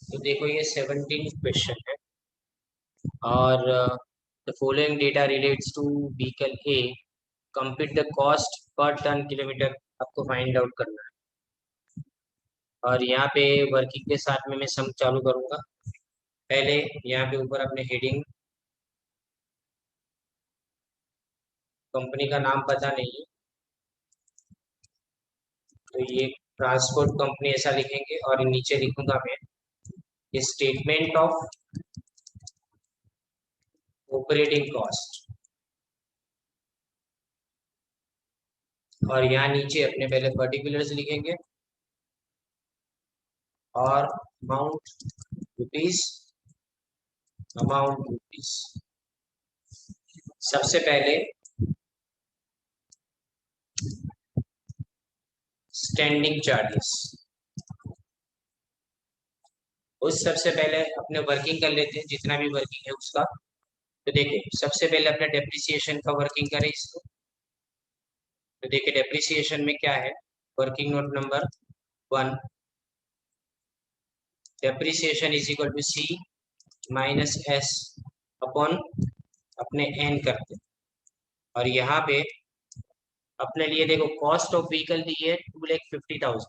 तो देखो ये 17 क्वेश्चन है और the following data relates to vehicle A, compute the cost per ton kilometre आपको फाइंड आउट करना है। और यहाँ पे वर्किंग के साथ में मैं सम चालू करूंगा। पहले यहाँ पे ऊपर अपने हेडिंग, कंपनी का नाम पता नहीं है तो ये ट्रांसपोर्ट कंपनी ऐसा लिखेंगे और नीचे लिखूंगा मैं स्टेटमेंट ऑफ ऑपरेटिंग कॉस्ट। और यहाँ नीचे अपने पहले पर्टिकुलर्स लिखेंगे और रुपीस अमाउंट रुपीस। सबसे पहले स्टैंडिंग चार्जेस, उस सबसे पहले अपने वर्किंग कर लेते हैं जितना भी वर्किंग है उसका। तो देखिए सबसे पहले अपने डेप्रिसिएशन का वर्किंग करें इसको। तो देखिए डेप्रिसिएशन में क्या है, working note number 1, depreciation is equal to C minus S upon अपने एन करते हैं। और यहाँ पे अपने लिए देखो कॉस्ट ऑफ व्हीकल दी है 2,50,000,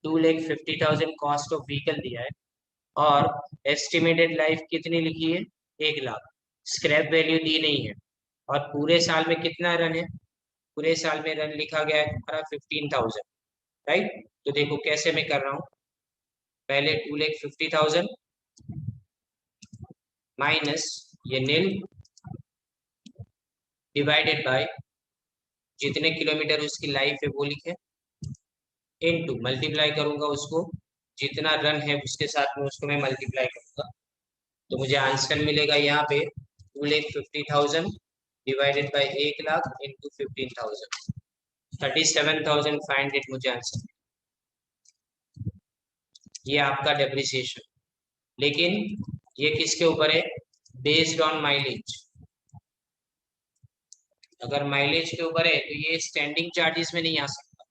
2,50,000 कॉस्ट ऑफ व्हीकल दिया है। और एस्टिमेटेड लाइफ कितनी लिखी है, 1 लाख। स्क्रैप वैल्यू दी नहीं है। और पूरे साल में कितना रन है, पूरे साल में रन लिखा गया है हमारा 15,000, राइट। तो देखो कैसे मैं कर रहा हूँ, पहले 2,50,000 माइनस ये नील डिवाइडेड बाय जितने किलोमीटर उसकी लाइफ है वो लिखे, इनटू मल्टीप्लाई करूंगा उसको, जितना रन है उसके साथ में उसको मैं मल्टीप्लाई करूंगा। तो मुझे आंसर मिलेगा यहाँ पे 2,50,000 डिवाइडेड बाय 1 लाख इंटू 15,000, 37,500 मुझे आंसर। ये आपका डेप्रिसिएशन, लेकिन ये किसके ऊपर है, बेस्ड ऑन माइलेज। अगर माइलेज के ऊपर है तो ये स्टैंडिंग चार्जेस में नहीं आ सकता,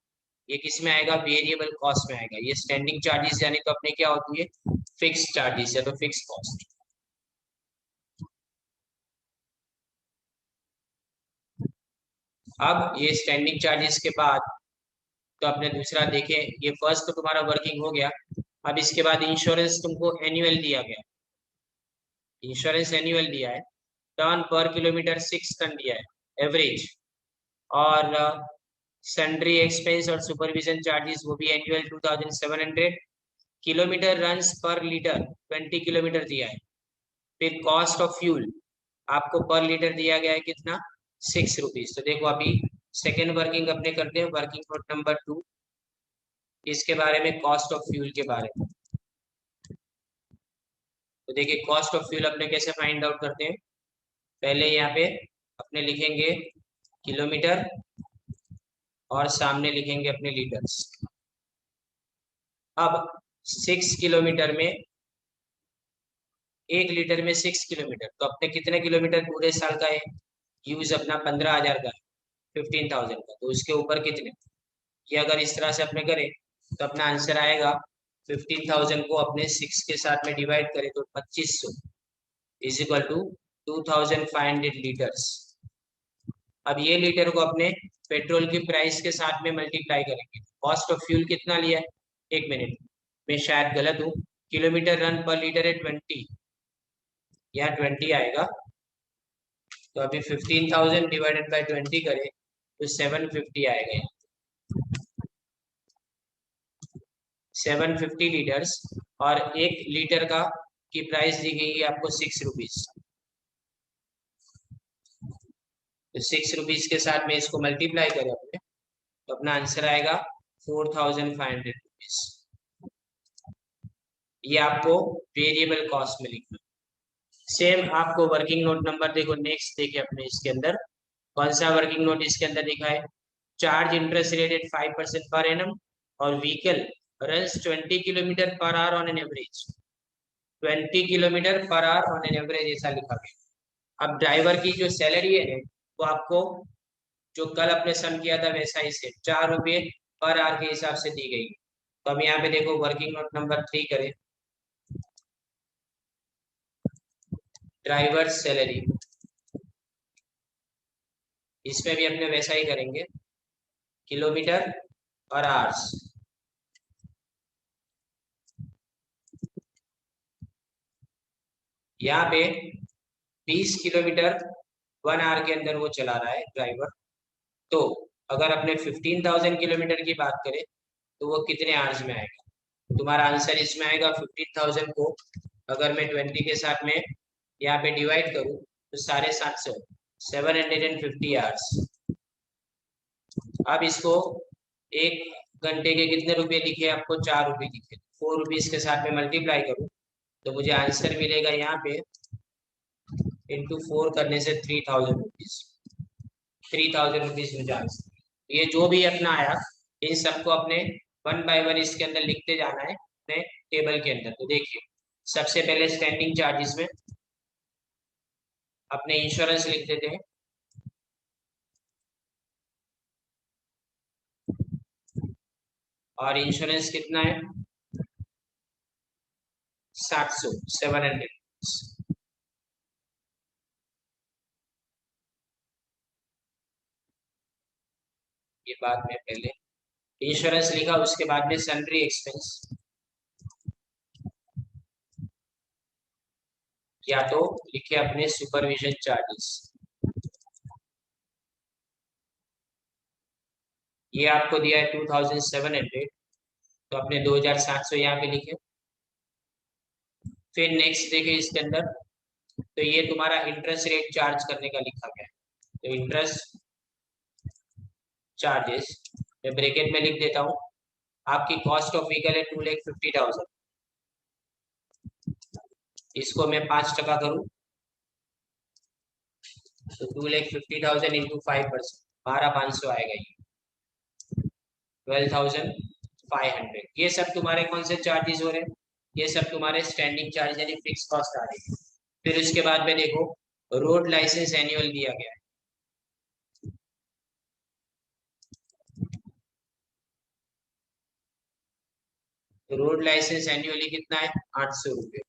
ये किस में आएगा, वेरिएबल कॉस्ट में आएगा। ये स्टैंडिंग चार्जेस यानी तो अपने क्या होती है, फिक्स चार्जेस या तो फिक्स कॉस्ट। अब ये स्टैंडिंग चार्जेस के बाद तो अपने दूसरा देखें, ये फर्स्ट तो तुम्हारा वर्किंग हो गया। अब इसके बाद इंश्योरेंस तुमको एनुअल दिया गया, इंश्योरेंस एनुअल दिया है। टर्न पर किलोमीटर 6 टन दिया है एवरेज। और सन्ड्री एक्सपेंस और सुपरविजन चार्जेस वो भी एनुअल 2,700। किलोमीटर रन्स पर लीटर 20 किलोमीटर दिया है। फिर कॉस्ट ऑफ फ्यूल आपको पर लीटर दिया गया है कितना, 6 रुपीज। तो देखो अभी सेकेंड वर्किंग अपने करते हैं, वर्किंग नोट नंबर 2, इसके बारे में कॉस्ट ऑफ फ्यूल के बारे में। तो देखिए कॉस्ट ऑफ फ्यूल अपने कैसे फाइंड आउट करते हैं, पहले यहाँ पे अपने लिखेंगे किलोमीटर और सामने लिखेंगे अपने लीटर्स। अब 6 किलोमीटर में, 1 लीटर में 6 किलोमीटर, तो अपने कितने किलोमीटर पूरे साल का है, यूज अपना 15,000 का है, 15,000 का, तो उसके ऊपर कितने। ये अगर इस तरह से अपने करें तो अपना आंसर आएगा 15,000 को अपने 6 के साथ में डिवाइड करें तो 2,500 इज इक्वल टू 2,500 लीटर्स। अब ये लीटर को अपने पेट्रोल की प्राइस के साथ में मल्टीप्लाई करेंगे। कॉस्ट ऑफ फ्यूल कितना लिया है, 1 मिनट में शायद गलत हूँ, किलोमीटर रन पर लीटर है 20, यहाँ 20 आएगा। तो अभी 15,000 डिवाइडेड बाई 20 करें तो 750 आएगा, 750 लीटर्स। और 1 लीटर का की प्राइस दी गई है आपको 6 रुपीज। तो 6 रुपीज के साथ में इसको मल्टीप्लाई करें अपने तो अपना आंसर आएगा 4,500 रुपीज। ये आपको वेरिएबल कॉस्ट में लिखना। सेम आपको वर्किंग नोट नंबर देखो नेक्स्ट देखिए अपने इसके अंदर कौन सा वर्किंग नोट इसके अंदर लिखा है, charge interest rate at 5% per annum और vehicle runs 20 kilometre per hour on an average, 20 kilometre per hour on an average ऐसा लिखा गया। अब ड्राइवर की जो सैलरी है वो आपको जो कल अपने सम किया था वैसा ही से 4 रुपये पर आवर के हिसाब से दी गई। तो अब यहाँ पे देखो वर्किंग नोट नंबर 3 करें ड्राइवर सैलरी, इसमें भी अपने वैसा ही करेंगे, किलोमीटर और आवर्स। यहाँ पे 20 किलोमीटर 1 आवर के अंदर वो चला रहा है ड्राइवर। तो अगर अपने 15,000 किलोमीटर की बात करें तो वो कितने आवर्स में आएगा? तुम्हारा आंसर इसमें आएगा 15,000 को अगर मैं 20 के साथ में यहाँ पे डिवाइड करूँ तो 750, 750 आवर्स। अब इसको 1 घंटे के कितने रुपए दिखे आपको? 4 रुपए दिखे। 4 रुपीज के साथ में मल्टीप्लाई करूँ तो मुझे आंसर मिलेगा यहाँ पे इंटू 4 करने से 3,000 रुपीज। 3,000 रुपीज मुझे आंसर। ये जो भी अपना आया इन सबको अपने 1 बाय 1 इसके अंदर लिखते जाना है अपने टेबल के अंदर। तो देखिए सबसे पहले स्टैंडिंग चार्जेस में अपने इंश्योरेंस लिख देते हैं। और इंश्योरेंस कितना है? 700, 700। ये बाद में पहले इंश्योरेंस लिखा, उसके बाद में सैलरी एक्सपेंस, या तो लिखे अपने सुपरविजन चार्जेस। ये आपको दिया है 2,700, तो अपने 2,700 यहाँ पे लिखे। फिर नेक्स्ट देखे इसके अंदर, तो ये तुम्हारा इंटरेस्ट रेट चार्ज करने का लिखा गया है। तो इंटरेस्ट चार्जेस मैं ब्रैकेट में लिख देता हूँ। आपकी कॉस्ट ऑफ व्हीकल है 2,50,000, इसको मैं 5% करूँ तो 2,50,000 इंटू 5%, 12,500 आएगा। ये 12,500। ये सब तुम्हारे कौन से चार्जेस हो रहे हैं? ये सब तुम्हारे स्टैंडिंग चार्ज यानी फिक्स कॉस्ट आ रही है। फिर उसके बाद में देखो रोड लाइसेंस एनुअल दिया गया है। तो रोड लाइसेंस एनुअली कितना है? 800 रुपये।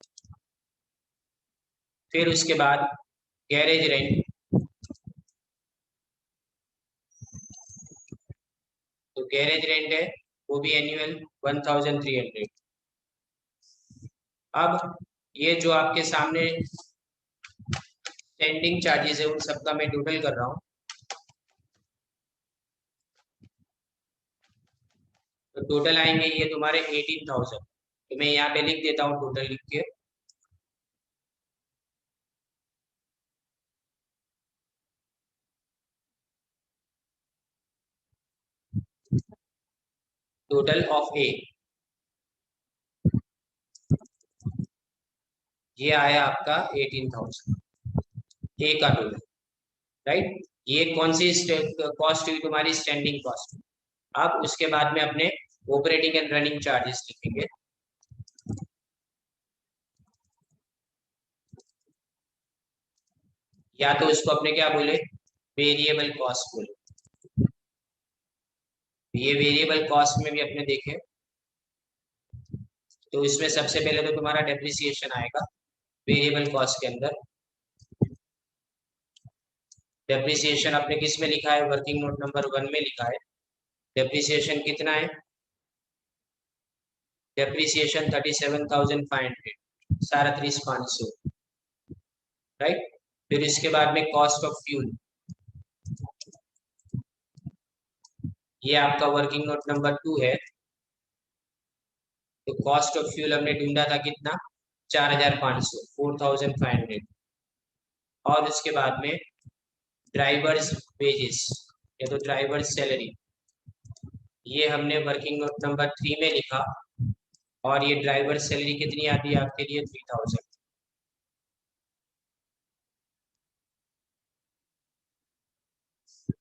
फिर उसके बाद गैरेज रेंट, तो गैरेज रेंट है वो भी एनुअल 1,300। अब ये जो आपके सामने स्टैंडिंग चार्जेस है उन सबका मैं टोटल कर रहा हूँ। तो टोटल आएंगे ये तुम्हारे 18,000। तो मैं यहाँ पे लिख देता हूँ टोटल लिख के। टोटल ऑफ ए, ये आया आपका 18,000 ए का टोटल, राइट। ये कौन सी कॉस्ट हुई? तुम्हारी स्टैंडिंग कॉस्ट। अब उसके बाद में अपने ऑपरेटिंग एंड रनिंग चार्जेस लिखेंगे। या तो इसको अपने क्या बोले? वेरिएबल कॉस्ट बोले। ये वेरिएबल कॉस्ट में भी अपने देखे तो इसमें सबसे पहले तो तुम्हारा डेप्रिसिएशन आएगा वेरिएबल कॉस्ट के अंदर। डेप्रिसिएशन अपने किस में लिखा है? वर्किंग नोट नंबर 1 में लिखा है। डेप्रिसिएशन कितना है? Depreciation 37,500, 37,500, right. फिर इसके बाद में कॉस्ट ऑफ फ्यूल, ये आपका वर्किंग नोट नंबर 2 है। तो कॉस्ट ऑफ फ्यूल हमने ढूंढा था कितना? 4,500, 4,500। और उसके बाद में ड्राइवर्स वेजेस या तो ड्राइवर्स सैलरी, ये हमने वर्किंग नोट नंबर 3 में लिखा। और ये ड्राइवर सैलरी कितनी आती है आपके लिए? 3,000।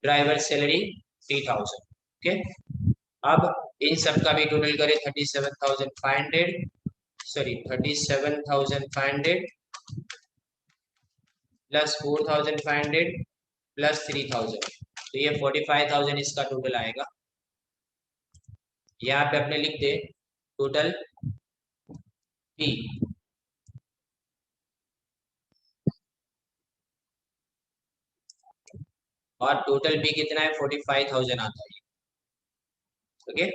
Driver salary 3,000, okay. अब इन सब का भी टोटल करें 37,500, सॉरी 37,500 प्लस 4,500 प्लस 3,000, तो ये 45,000 इसका टोटल आएगा। यहाँ पे अपने लिख दे टोटल पी, और टोटल भी कितना है 45,000 आता है। ओके,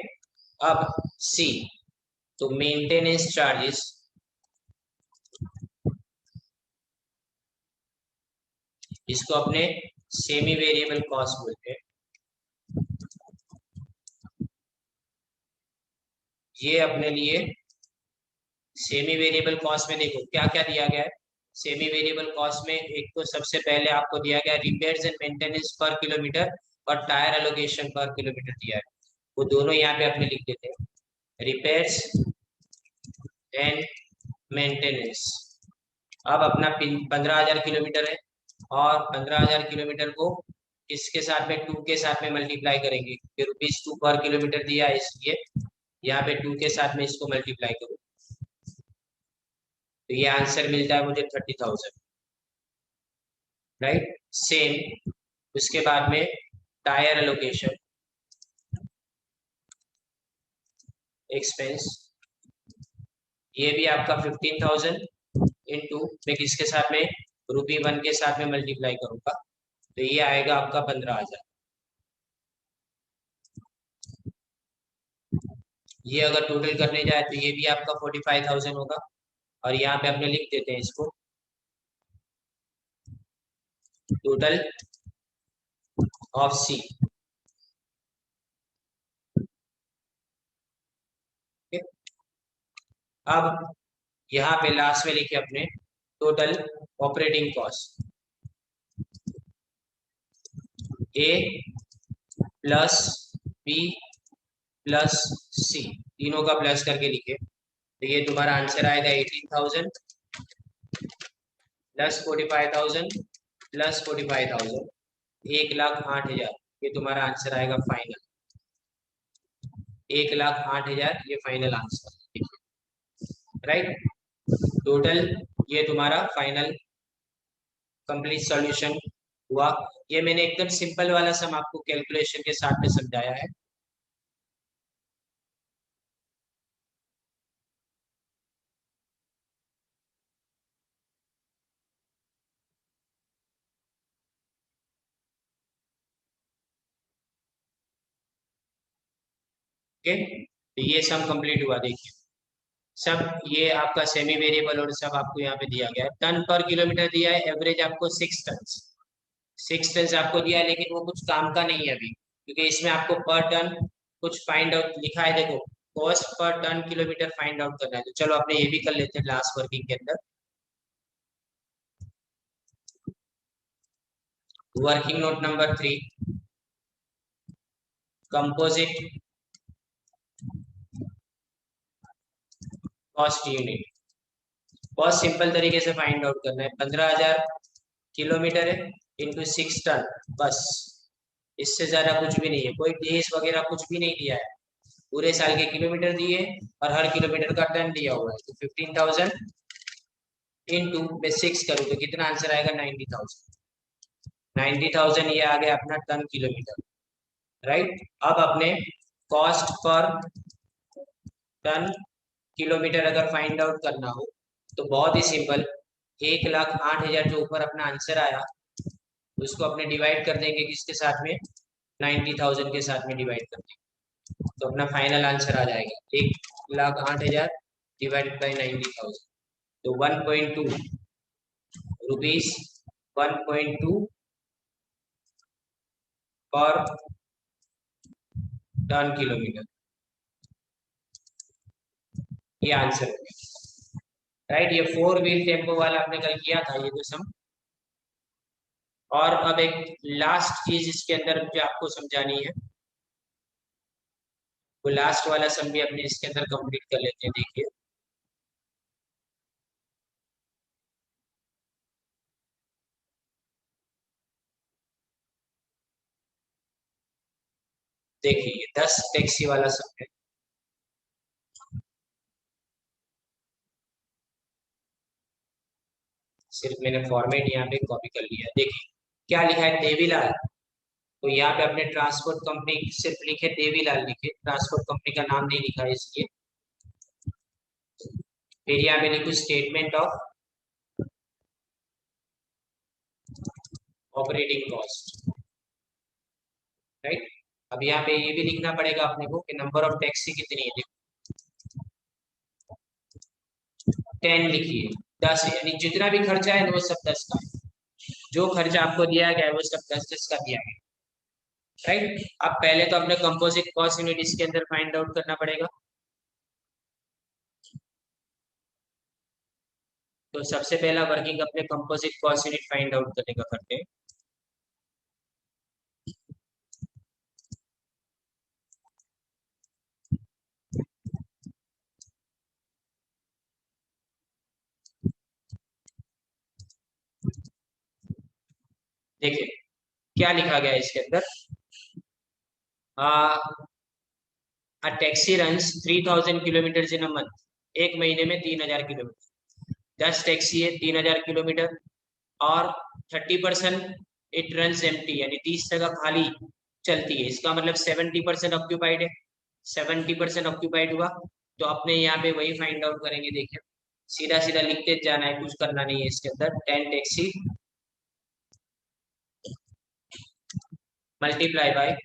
अब सी, तो मेंटेनेंस चार्जेस, इसको अपने सेमी वेरिएबल कॉस्ट बोलते हैं। ये अपने लिए सेमी वेरिएबल कॉस्ट में देखो क्या क्या दिया गया है। सेमी वेरिएबल कॉस्ट में एक तो सबसे पहले आपको दिया गया रिपेयर्स एंड मेंटेनेंस पर किलोमीटर और टायर एलोकेशन पर किलोमीटर दिया है, वो दोनों यहाँ पे अपने लिख देते हैं, रिपेयर्स एंड मेंटेनेंस। अब अपना 15,000 किलोमीटर है और 15,000 किलोमीटर को इसके साथ में 2 के साथ में मल्टीप्लाई करेंगे, फिर ₹2 पर किलोमीटर दिया है, इसलिए यहाँ पे 2 के साथ में इसको मल्टीप्लाई करो, तो ये आंसर मिलता है मुझे 30,000, राइट। सेम उसके बाद में टायर एलोकेशन एक्सपेंस, ये भी आपका 15,000 इंटू मैं किसके साथ में ₹1 के साथ में मल्टीप्लाई करूंगा, तो ये आएगा आपका 15,000। ये अगर टोटल करने जाए तो ये भी आपका 45,000 होगा, और यहाँ पे अपने लिख देते हैं इसको टोटल ऑफ सी। अब यहाँ पे लास्ट में लिखे अपने टोटल ऑपरेटिंग कॉस्ट, ए प्लस बी प्लस सी, तीनों का प्लस करके लिखे, तो ये तुम्हारा आंसर आएगा 18,000 प्लस 45,000 प्लस 45,000, 1,08,000, ये तुम्हारा आंसर आएगा फाइनल, 1,08,000 ये फाइनल आंसर, राइट। टोटल ये तुम्हारा फाइनल कंप्लीट सॉल्यूशन हुआ। ये मैंने एकदम सिंपल वाला सम आपको कैलकुलेशन के साथ में समझाया है। ओके, तो ये सम कंप्लीट हुआ, देखिए सब ये आपका सेमी वेरिएबल और सब आपको यहाँ पे दिया गया है। टन पर किलोमीटर दिया है, एवरेज आपको 6 टन, 6 टन आपको दिया है, लेकिन वो कुछ काम का नहीं है अभी, क्योंकि इसमें आपको पर टन कुछ फाइंड आउट लिखा है, देखो cost per ton kilometre find out करना है, तो चलो अपने ये भी कर लेते हैं लास्ट वर्किंग के अंदर। Working note number 3, composite cost unit, बहुत सिंपल तरीके से फाइंड आउट करना है। 15,000 किलोमीटर है इंटू 6 टन, बस इससे ज्यादा कुछ भी नहीं है, कोई डेज वगैरह कुछ भी नहीं दिया है, पूरे साल के किलोमीटर दिए और हर किलोमीटर का टन दिया हुआ है, तो 15,000 इंटू में 6 करूँ तो कितना आंसर आएगा 90,000, 90,000 ये आ गया अपना टन किलोमीटर, राइट। अब अपने कॉस्ट पर टन किलोमीटर अगर फाइंड आउट करना हो तो बहुत ही सिंपल, 1,08,000 जो ऊपर अपना आंसर आया उसको अपने डिवाइड कर देंगे किसके साथ में, 90,000 के साथ में डिवाइड कर देंगे, तो अपना फाइनल आंसर आ जाएगा 1,08,000 डिवाइडेड बाई 90,000, तो 1.2 रुपीज, 1.2 पर टन किलोमीटर, ये आंसर है, राइट। ये 4 व्हील टेम्पो वाला आपने कल किया था ये तो सम। और अब एक लास्ट चीज इसके अंदर मुझे आपको समझानी है, वो लास्ट वाला सम भी अपने इसके अंदर कंप्लीट कर लेते हैं, देखिए देखिए 10 टैक्सी वाला सम है। सिर्फ मैंने फॉर्मेट यहाँ पे कॉपी कर लिया, देखिए क्या लिखा है, देवीलाल, तो यहाँ पे अपने ट्रांसपोर्ट कंपनी सिर्फ लिखे देवीलाल, लिखे ट्रांसपोर्ट कंपनी का नाम नहीं लिखा है इसलिए, फिर यहाँ पे लिखो statement of operating cost, right. अब यहाँ पे ये भी लिखना पड़ेगा अपने को कि नंबर ऑफ टैक्सी कितनी है। 10 लिखिए, 10, यानी जितना भी खर्चा है वो सब 10 का है। जो खर्चा आपको दिया गया है वो सब 10 10 का दिया गया है, राइट। अब पहले तो अपने कंपोजिट कॉस्ट यूनिट इसके अंदर फाइंड आउट करना पड़ेगा। तो सबसे पहला वर्किंग अपने composite cost unit find out करने का करते हैं। देखिए क्या लिखा गया है इसके अंदर। A taxi runs 3000 kilometre in a month. एक महीने में 3000 किलोमीटर। 10 टैक्सी है 3000 किलोमीटर, और 30% इट रन्स एम्प्टी, यानी 30 जगह खाली चलती है। इसका मतलब 70% ऑक्यूपाइड है। 70% ऑक्यूपाइड हुआ, तो अपने यहाँ पे वही फाइंड आउट करेंगे। देखिए सीधा सीधा लिखते जाना है, कुछ करना नहीं है इसके अंदर। 10 टैक्सी मल्टीप्लाई बाय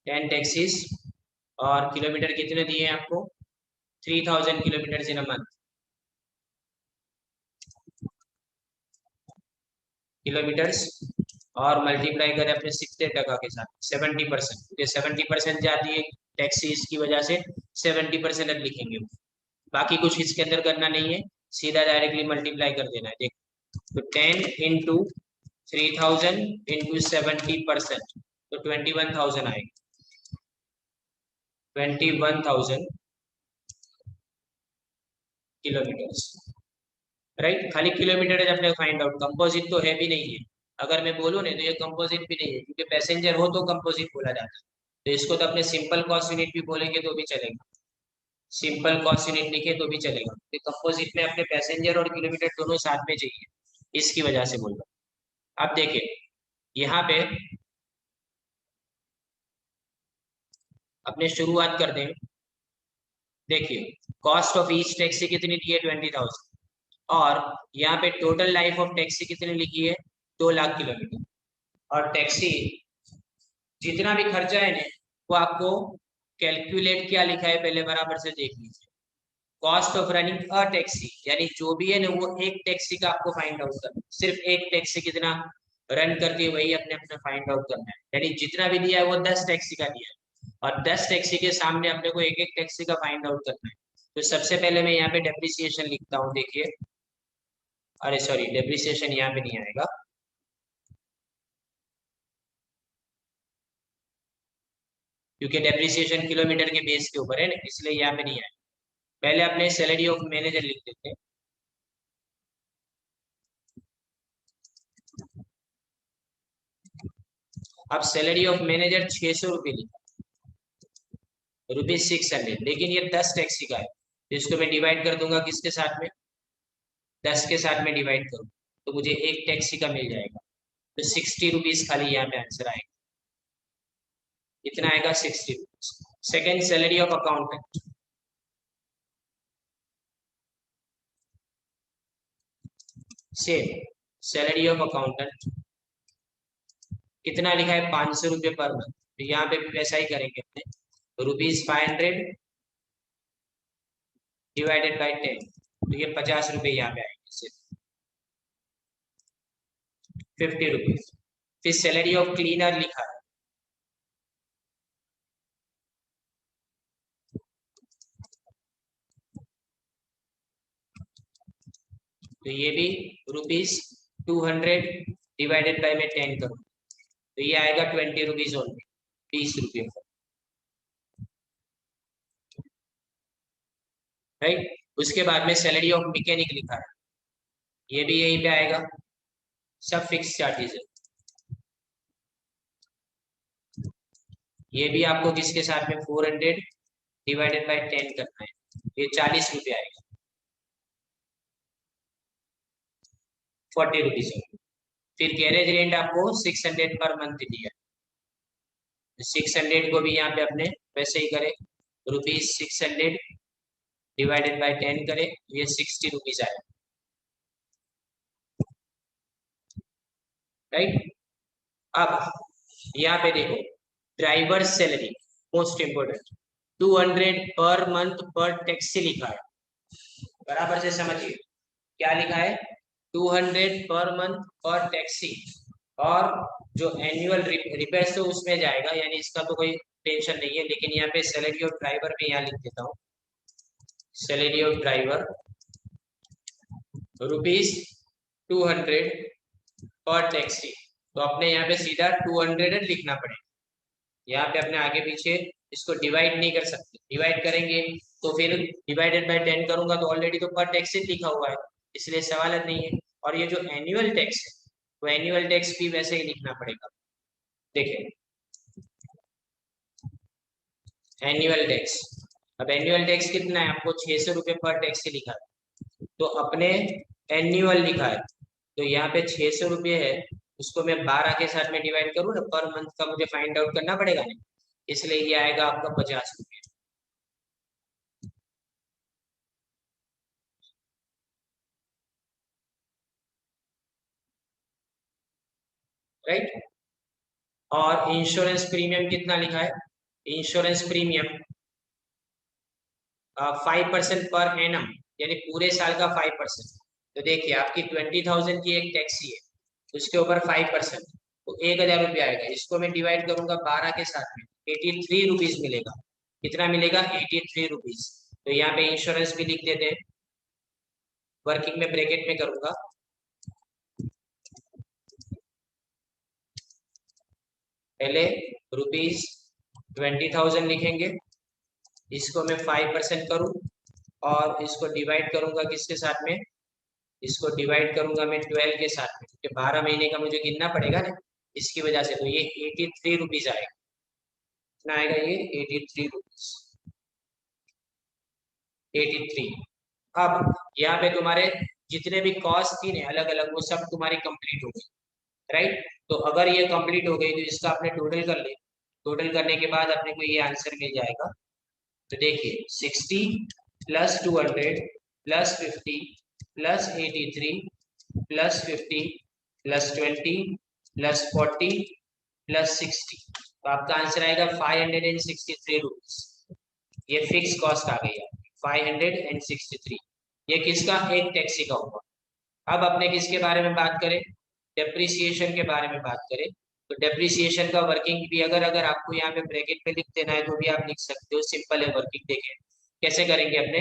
10 टैक्सीज, और किलोमीटर कितने दिए हैं आपको, 3000 kilometre in a month. Kilometres, और मल्टीप्लाई करें अपने 60 टका के साथ, 70%, क्योंकि 70% जाती है टैक्सी, इसकी वजह से 70% अब लिखेंगे। बाकी कुछ इसके अंदर करना नहीं है, सीधा डायरेक्टली मल्टीप्लाई कर देना है। देखो तो 10 इंटू 3000 इंटू 70%, तो 21,000 आएगा। 21,000 किलोमीटर, राइट। खाली किलोमीटर है अपने फाइंड आउट, कंपोजिट तो है भी नहीं है। अगर मैं बोलूँ ना तो ये कंपोजिट भी नहीं है, क्योंकि पैसेंजर हो तो कंपोजिट बोला जाता है। तो इसको तो अपने सिंपल कॉस्ट यूनिट भी बोलेंगे तो भी चलेगा, सिंपल कॉस्ट यूनिट लिखे तो भी चलेगा, क्योंकि कंपोजिट में अपने पैसेंजर और किलोमीटर दोनों साथ में चाहिए, इसकी वजह से बोल रहा हूँ। अब देखिए यहाँ पे अपने शुरुआत कर दें। देखिए कॉस्ट ऑफ ईच टैक्सी कितनी दी है, 20,000, और यहाँ पे टोटल लाइफ ऑफ टैक्सी कितनी लिखी है, 2 लाख किलोमीटर। और टैक्सी जितना भी खर्चा है ना, वो आपको कैलकुलेट क्या लिखा है पहले बराबर से देख लीजिए। Cost of running a taxi, यानी जो भी है ना वो एक टैक्सी का आपको फाइंड आउट करना है। सिर्फ एक टैक्सी कितना रन करती है वही अपने अपने फाइंड आउट करना है। यानी जितना भी दिया है वो 10 टैक्सी का दिया है, और 10 टैक्सी के सामने अपने को एक एक टैक्सी का फाइंड आउट करना है। तो सबसे पहले मैं यहाँ पे डेप्रिसिएशन लिखता हूँ। देखिए, अरे सॉरी, डेप्रिसिएशन यहाँ पे नहीं आएगा, क्योंकि डेप्रिसिएशन किलोमीटर के बेस के ऊपर है ना, इसलिए यहाँ पे नहीं आएगा। पहले अपने सैलरी ऑफ मैनेजर लिख देते हैं। अब सैलरी ऑफ मैनेजर 600 रुपये लिखा, ₹600, लेकिन ये 10 टैक्सी का है, तो इसको मैं डिवाइड कर दूंगा किसके साथ में, 10 के साथ में डिवाइड करूँ तो मुझे एक टैक्सी का मिल जाएगा। तो 60 रुपीज खाली यहाँ पे आंसर आएगा। कितना आएगा, 60 rupees. Second, salary of accountant. Same, salary of accountant कितना लिखा है, 500 रुपये पर मंथ। तो यहाँ पे भी वैसा ही करेंगे अपने, ₹500 डिवाइडेड बाई 10, तो ये 50 रुपये यहाँ पे आएंगे सिर्फ, 50 रुपीज। फिर सैलरी ऑफ क्लीनर लिखा है, तो ये भी ₹200 डिवाइडेड बाई में 10 करूँ, तो ये आएगा 20 रुपीज ओनली, 20 रुपये, राइट। उसके बाद में सैलरी ऑफ मैकेनिक लिखा है, ये भी यहीं पे आएगा, सब फिक्स चार्जेस है। ये भी आपको किसके साथ में, 400 डिवाइडेड बाई 10 करना है, ये 40 रुपये आएगा, 40 रुपीज। फिर गैरेज रेंट आपको 600 पर मंथ दिया, 600 को भी यहाँ पे अपने वैसे ही करें, ₹600 डिवाइडेड बाई 10 करें, ये 60 रुपीज आएगा, राइट। अब यहाँ पे देखो, driver salary most important, 200 per month पर टैक्सी लिखा है, बराबर से समझिए क्या लिखा है, 200 पर मंथ पर टैक्सी। और जो एनुअल रिपेयर तो उसमें जाएगा, यानी इसका तो कोई टेंशन नहीं है, लेकिन यहाँ पे सैलरी ऑफ ड्राइवर में यहाँ लिख देता हूँ, सैलरी ऑफ ड्राइवर ₹200 पर टैक्सी। तो अपने यहाँ पे सीधा 200 लिखना पड़ेगा, यहाँ पे अपने आगे पीछे इसको डिवाइड नहीं कर सकते, डिवाइड करेंगे तो फिर डिवाइडेड बाय 10 करूंगा तो ऑलरेडी तो पर टैक्स लिखा हुआ है, इसलिए सवाल नहीं है। और ये जो एनुअल टैक्स है, वो एनुअल टैक्स भी वैसे ही लिखना पड़ेगा। देखिए एनुअल टैक्स, अब एनुअल टैक्स कितना है, आपको 600 रुपये पर टैक्सी लिखा है, तो अपने एनुअल लिखा है, तो यहाँ पे 600 रुपये है, उसको मैं 12 के साथ में डिवाइड करूँ ना, पर मंथ का मुझे फाइंड आउट करना पड़ेगा ना, इसलिए ये आएगा आपका 50 रुपये, राइट। और इंश्योरेंस प्रीमियम कितना लिखा है, इंश्योरेंस प्रीमियम 5% पर एनम, यानी पूरे साल का 5%। तो देखिए आपकी 20,000 की एक टैक्सी है, उसके ऊपर 5%, तो 1,000 रुपया आएगा, इसको मैं डिवाइड करूंगा 12 के साथ में, 83 रुपीज मिलेगा। कितना मिलेगा, 83 रुपीज। तो यहाँ पे इंश्योरेंस भी लिख देते हैं, वर्किंग में ब्रैकेट में करूंगा, पहले ₹20,000 लिखेंगे, इसको मैं 5% करूं और इसको डिवाइड करूंगा किसके साथ में, इसको डिवाइड करूंगा मैं 12 के साथ में, क्योंकि 12 महीने का मुझे गिनना पड़ेगा ना, इसकी वजह से। तो ये 83 रुपीज आएगा, कितना आएगा ये, 83 रुपीज, 83। अब यहाँ पे तुम्हारे जितने भी कॉस्ट थी ना अलग अलग, वो सब तुम्हारी कंप्लीट हो गई, राइट। तो अगर ये कंप्लीट हो गई तो इसका आपने टोटल कर ले, टोटल करने के बाद अपने को ये आंसर मिल जाएगा। तो देखिए 60 plus 200 plus 50 plus 83 plus 50 plus 20 plus 40 plus 60, तो आपका आंसर आएगा 563 रुपीज। ये फिक्स कॉस्ट आ गई है 563, ये किसका, एक टैक्सी का होगा। अब अपने किसके बारे में बात करें, डेप्रिसिएशन के बारे में बात करें। तो डेप्रिसिएशन का वर्किंग भी अगर अगर आपको यहाँ पे ब्रैकेट में लिख देना है तो भी आप लिख सकते हो, सिंपल है वर्किंग। देखें कैसे करेंगे, अपने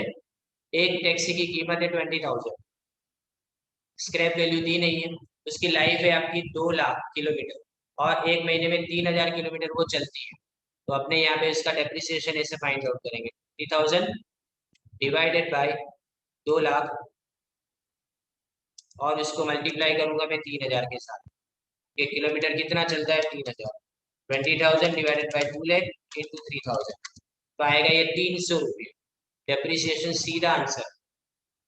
एक टैक्सी की कीमत है 20,000, स्क्रैप वैल्यू दी नहीं है, उसकी लाइफ है आपकी 2 लाख किलोमीटर, और एक महीने में 3,000 किलोमीटर वो चलती है। तो अपने यहाँ पे इसका डेप्रिसिएशन ऐसे फाइंड आउट करेंगे, 30,000 डिवाइडेड बाय 2 लाख, और इसको मल्टीप्लाई करूंगा मैं 3,000 के साथ, ये किलोमीटर कितना चलता है, 3,000, 20,000 डिवाइडेड बाई 2 लाख इंटू 3,000, तो आएगा ये 300 रुपये। डेप्रिसिएशन सीधा आंसर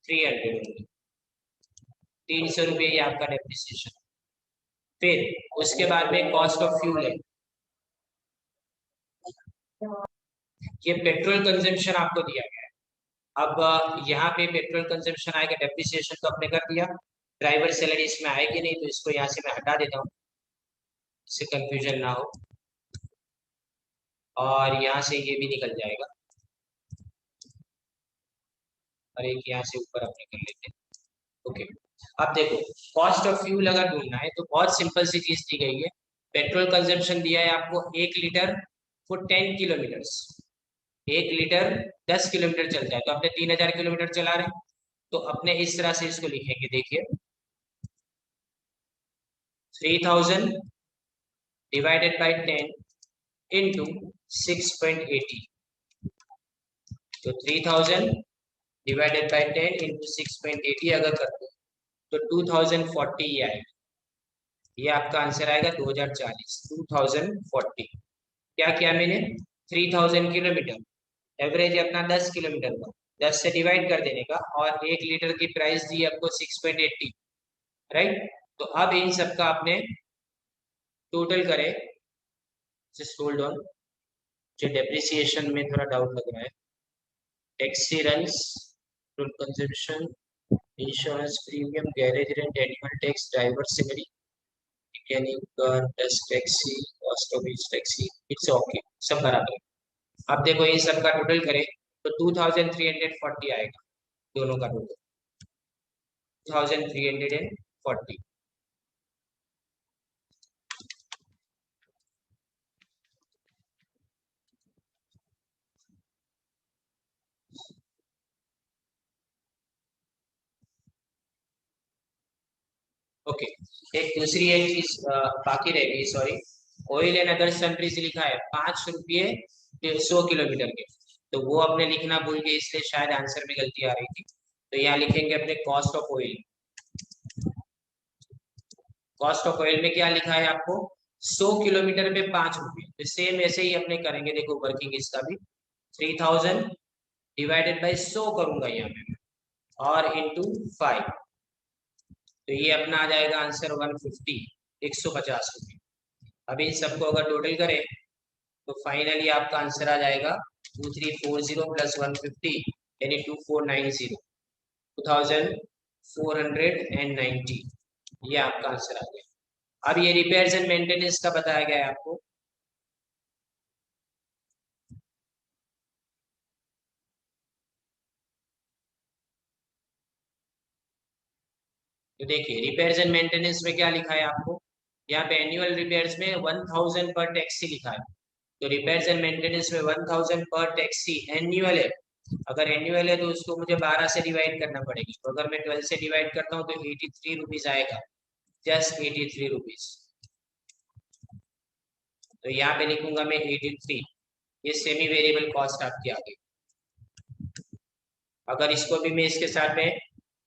300, 300 रुपये ये आपका डेप्रिसिएशन। फिर उसके बाद में कॉस्ट ऑफ फ्यूल है, ये पेट्रोल कंजम्पशन आपको दिया गया है। अब यहाँ पे पेट्रोल कंजम्पशन आएगा, डेप्रिसिएशन तो आपने कर दिया, ड्राइवर सैलरी इसमें आएगी नहीं, तो इसको यहाँ से मैं हटा देता हूँ, इससे कंफ्यूजन ना हो, और यहाँ से ये भी निकल जाएगा, और एक यहाँ से ऊपर अपने कर लेते हैं। ओके, अब देखो कॉस्ट ऑफ फ्यूल अगर ढूंढना है तो बहुत सिंपल सी चीज दी गई है, पेट्रोल कंजम्पशन दिया है आपको 1 litre for 10 kilometre, 1 litre 10 kilometre चलता है, तो अपने 3,000 किलोमीटर चला रहे हैं, तो अपने इस तरह से इसको लिखेंगे, देखिए 3,000 डिवाइडेड बाई 10 इंटू 6.80, तो 3,000 डिवाइडेड बाई 10 इंटू 6.80 अगर करते हो तो 2040 ये आएगा, ये आपका आंसर आएगा 2040, 2040। क्या किया मैंने, 3,000 किलोमीटर एवरेज है अपना 10 किलोमीटर का, 10 से डिवाइड कर देने का, और 1 लीटर की प्राइस दी आपको 6.80, राइट। तो अब इन सबका आपने टोटल करें, जस्ट होल्ड ऑन, जो डेप्रिसिएशन में थोड़ा डाउट लग रहा है, taxi runs, fuel consumption, insurance premium, garage rent, annual tax, driver salary, यानी test taxi, cost of each taxi, it's okay, सब बराबर है। अब देखो इन सब का टोटल करें तो 2340 आएगा, दोनों का टोटल 2340। ओके, एक दूसरी एक चीज बाकी रह गई, सॉरी। ऑयल एंड अदर सन्ट्रीज लिखा है 5 रुपये 100 किलोमीटर के, तो वो अपने लिखना भूल गए, इसलिए शायद आंसर में गलती आ रही थी। तो यहाँ लिखेंगे अपने cost of oil. Cost of oil में क्या लिखा है आपको, 100 किलोमीटर पे 5 रुपये, तो सेम ऐसे ही अपने करेंगे। देखो वर्किंग इसका भी 3000 डिवाइडेड बाई 100 करूंगा यहाँ पे और इंटू 5, तो ये अपना आ जाएगा आंसर 150, 150 रुपये। अब इन सबको अगर टोटल करें तो फाइनली आपका आंसर आ जाएगा 2340 प्लस 150 यानी 2490, 2490। ये आपका आंसर आ गया। अब ये रिपेयर्स एंड मेंटेनेंस का बताया गया है आपको। तो देखिए रिपेयर्स एंड मेंटेनेंस में क्या लिखा है आपको, यहाँ पे एनुअल रिपेयर्स में 1000 पर टैक्सी लिखा है, तो रिपेयर्स एंड मेंटेनेंस में 1000 पर टैक्सी एनुअल है। अगर एनुअल है तो उसको मुझे 12 से डिवाइड करना पड़ेगी, तो अगर मैं 12 से डिवाइड करता हूँ तो 83 रुपीज आएगा, जस्ट 83 रुपीज। तो यहाँ पे लिखूंगा मैं 83, ये सेमी वेरिएबल कॉस्ट आपकी आ गई। अगर इसको भी मैं इसके साथ में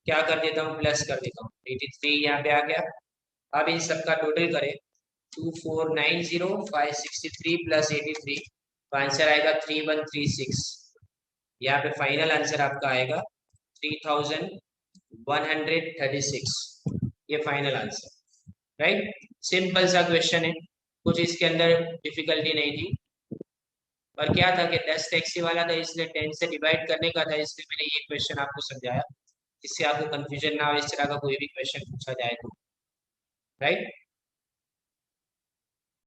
क्या कर देता हूँ, प्लस कर देता हूँ, 83 यहाँ पे आ गया। अब इन सबका टोटल करें 2490 563 प्लस 83, तो आंसर आएगा 3136। यहाँ पे फाइनल आंसर आपका आएगा 3136, ये फाइनल आंसर, राइट। सिंपल सा क्वेश्चन है, कुछ इसके अंदर डिफिकल्टी नहीं थी। पर क्या था कि 10 टैक्सी वाला था, इसलिए 10 से डिवाइड करने का था, इसलिए मैंने ये क्वेश्चन आपको समझाया, जिससे आपको कंफ्यूजन ना हो इस तरह का कोई भी क्वेश्चन पूछा जाए तो, राइट।